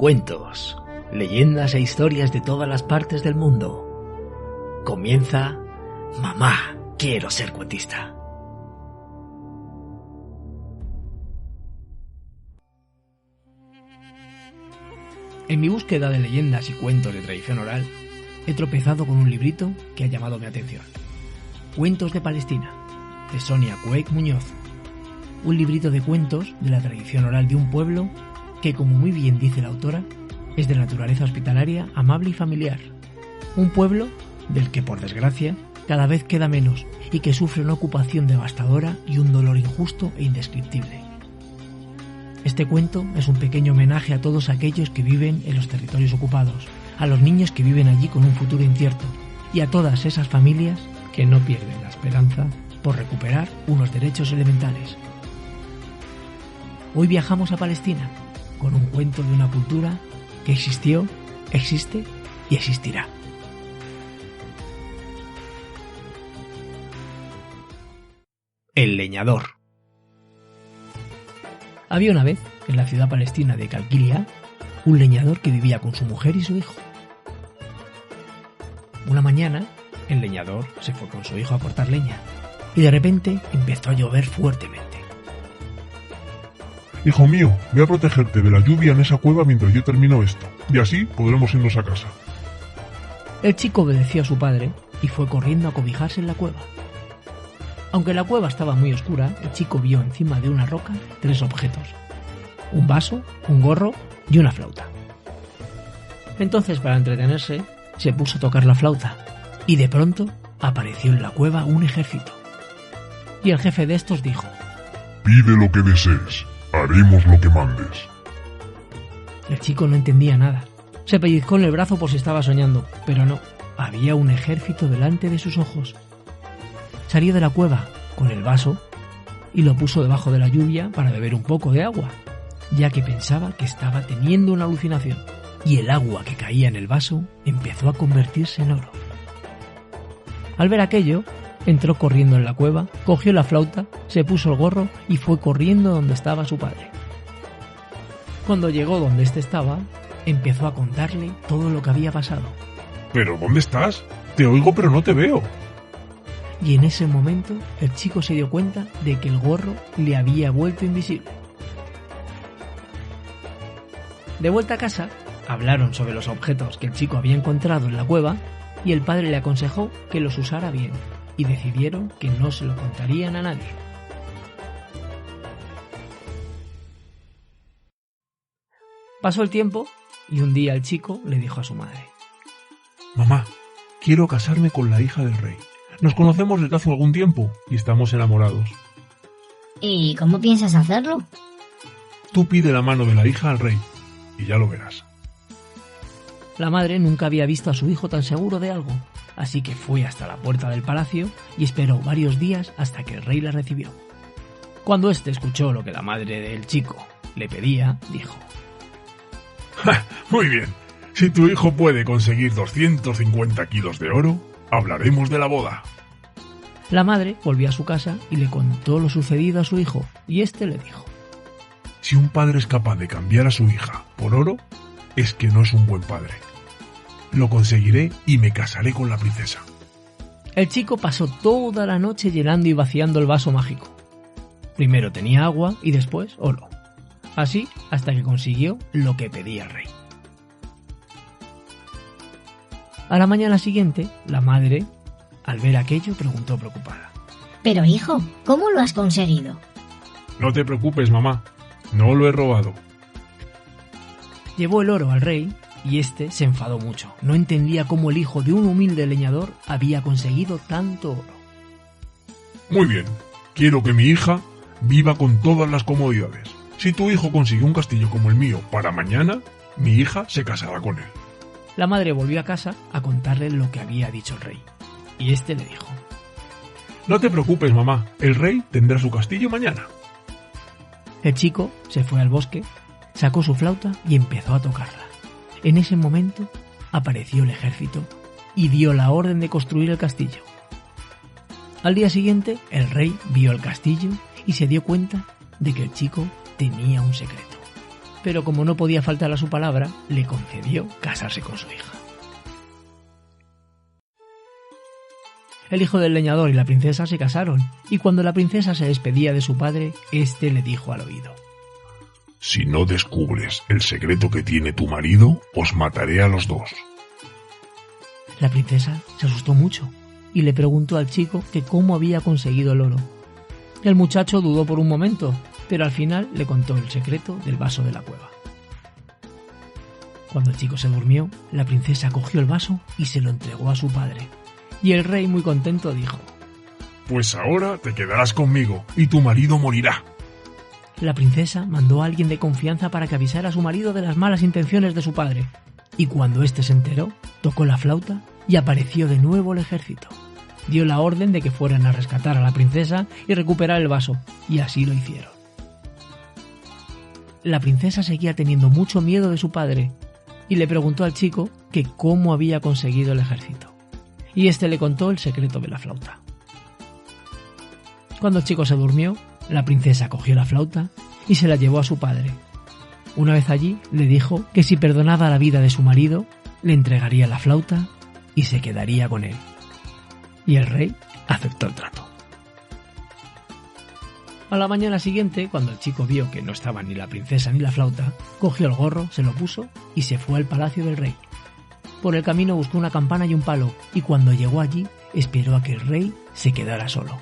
Cuentos, leyendas e historias de todas las partes del mundo. Comienza Mamá, quiero ser cuentista. En mi búsqueda de leyendas y cuentos de tradición oral, he tropezado con un librito que ha llamado mi atención. Cuentos de Palestina, de Sonia Cueig Muñoz. Un librito de cuentos de la tradición oral de un pueblo que, como muy bien dice la autora, es de naturaleza hospitalaria, amable y familiar. Un pueblo del que, por desgracia, cada vez queda menos y que sufre una ocupación devastadora y un dolor injusto e indescriptible. Este cuento es un pequeño homenaje a todos aquellos que viven en los territorios ocupados, a los niños que viven allí con un futuro incierto y a todas esas familias que no pierden la esperanza por recuperar unos derechos elementales. Hoy viajamos a Palestina con un cuento de una cultura que existió, existe y existirá. El leñador. Había una vez, en la ciudad palestina de Calquilia, un leñador que vivía con su mujer y su hijo. Una mañana, el leñador se fue con su hijo a cortar leña y de repente empezó a llover fuertemente. Hijo mío, voy a protegerte de la lluvia en esa cueva mientras yo termino esto, y así podremos irnos a casa. El chico obedeció a su padre y fue corriendo a cobijarse en la cueva. Aunque la cueva estaba muy oscura, el chico vio encima de una roca 3 objetos: un vaso, un gorro y una flauta. Entonces, para entretenerse, se puso a tocar la flauta y de pronto apareció en la cueva un ejército. Y el jefe de estos dijo: Pide lo que desees, haremos lo que mandes. El chico no entendía nada. Se pellizcó en el brazo por si estaba soñando, pero no, había un ejército delante de sus ojos. Salió de la cueva con el vaso y lo puso debajo de la lluvia para beber un poco de agua, ya que pensaba que estaba teniendo una alucinación, y el agua que caía en el vaso empezó a convertirse en oro. Al ver aquello, entró corriendo en la cueva, cogió la flauta, se puso el gorro y fue corriendo donde estaba su padre. Cuando llegó donde éste estaba, empezó a contarle todo lo que había pasado. ¿Pero dónde estás? Te oigo pero no te veo. Y en ese momento el chico se dio cuenta de que el gorro le había vuelto invisible. De vuelta a casa, hablaron sobre los objetos que el chico había encontrado en la cueva y el padre le aconsejó que los usara bien y decidieron que no se lo contarían a nadie. Pasó el tiempo y un día el chico le dijo a su madre: Mamá, quiero casarme con la hija del rey. Nos conocemos desde hace algún tiempo y estamos enamorados. ¿Y cómo piensas hacerlo? Tú pide la mano de la hija al rey y ya lo verás. La madre nunca había visto a su hijo tan seguro de algo, así que fue hasta la puerta del palacio y esperó varios días hasta que el rey la recibió. Cuando éste escuchó lo que la madre del chico le pedía, dijo: ¡Ja! Muy bien, si tu hijo puede conseguir 250 kilos de oro, hablaremos de la boda. La madre volvió a su casa y le contó lo sucedido a su hijo, y éste le dijo: Si un padre es capaz de cambiar a su hija por oro, es que no es un buen padre. Lo conseguiré y me casaré con la princesa. El chico pasó toda la noche llenando y vaciando el vaso mágico. Primero tenía agua y después oro. Así hasta que consiguió lo que pedía el rey. A la mañana siguiente, la madre, al ver aquello, preguntó preocupada: Pero hijo, ¿cómo lo has conseguido? No te preocupes, mamá. No lo he robado. Llevó el oro al rey y éste se enfadó mucho. No entendía cómo el hijo de un humilde leñador había conseguido tanto oro. Muy bien. Quiero que mi hija viva con todas las comodidades. Si tu hijo consigue un castillo como el mío para mañana, mi hija se casará con él. La madre volvió a casa a contarle lo que había dicho el rey, y éste le dijo: No te preocupes, mamá, el rey tendrá su castillo mañana. El chico se fue al bosque, sacó su flauta y empezó a tocarla. En ese momento apareció el ejército y dio la orden de construir el castillo. Al día siguiente, el rey vio el castillo y se dio cuenta de que el chico tenía un secreto. pero como no podía faltar a su palabra, le concedió casarse con su hija. El hijo del leñador y la princesa se casaron, y cuando la princesa se despedía de su padre, éste le dijo al oído: Si no descubres el secreto que tiene tu marido, os mataré a los dos. La princesa se asustó mucho y le preguntó al chico que cómo había conseguido el oro. El muchacho dudó por un momento, pero al final le contó el secreto del vaso de la cueva. Cuando el chico se durmió, la princesa cogió el vaso y se lo entregó a su padre. Y el rey, muy contento, dijo: Pues ahora te quedarás conmigo y tu marido morirá. La princesa mandó a alguien de confianza para que avisara a su marido de las malas intenciones de su padre. Y cuando éste se enteró, tocó la flauta y apareció de nuevo el ejército. Dio la orden de que fueran a rescatar a la princesa y recuperar el vaso, y así lo hicieron. La princesa seguía teniendo mucho miedo de su padre y le preguntó al chico que cómo había conseguido el ejército. Y éste le contó el secreto de la flauta. Cuando el chico se durmió, la princesa cogió la flauta y se la llevó a su padre. Una vez allí, le dijo que si perdonaba la vida de su marido, le entregaría la flauta y se quedaría con él. Y el rey aceptó el trato. A la mañana siguiente, cuando el chico vio que no estaban ni la princesa ni la flauta, cogió el gorro, se lo puso y se fue al palacio del rey. Por el camino buscó una campana y un palo, y cuando llegó allí, esperó a que el rey se quedara solo.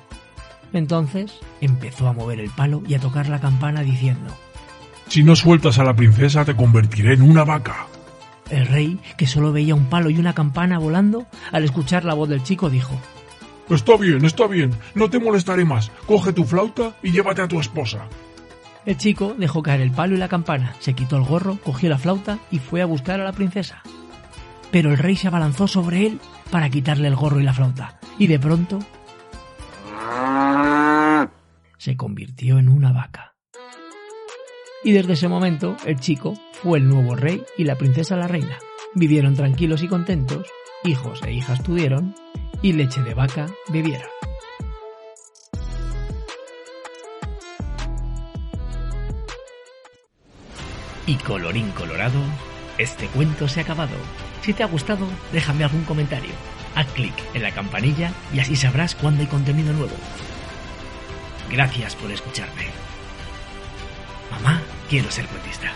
Entonces empezó a mover el palo y a tocar la campana diciendo: Si no sueltas a la princesa, te convertiré en una vaca. El rey, que solo veía un palo y una campana volando, al escuchar la voz del chico dijo: Está bien, no te molestaré más. Coge tu flauta y llévate a tu esposa. El chico dejó caer el palo y la campana, se quitó el gorro, cogió la flauta y fue a buscar a la princesa. Pero el rey se abalanzó sobre él para quitarle el gorro y la flauta, y de pronto se convirtió en una vaca. Y desde ese momento el chico fue el nuevo rey y la princesa la reina. Vivieron tranquilos y contentos, hijos e hijas tuvieron, y leche de vaca bebieron. Y colorín colorado, este cuento se ha acabado. Si te ha gustado, déjame algún comentario. Haz clic en la campanilla y así sabrás cuando hay contenido nuevo. Gracias por escucharme. Mamá, quiero ser cuentista.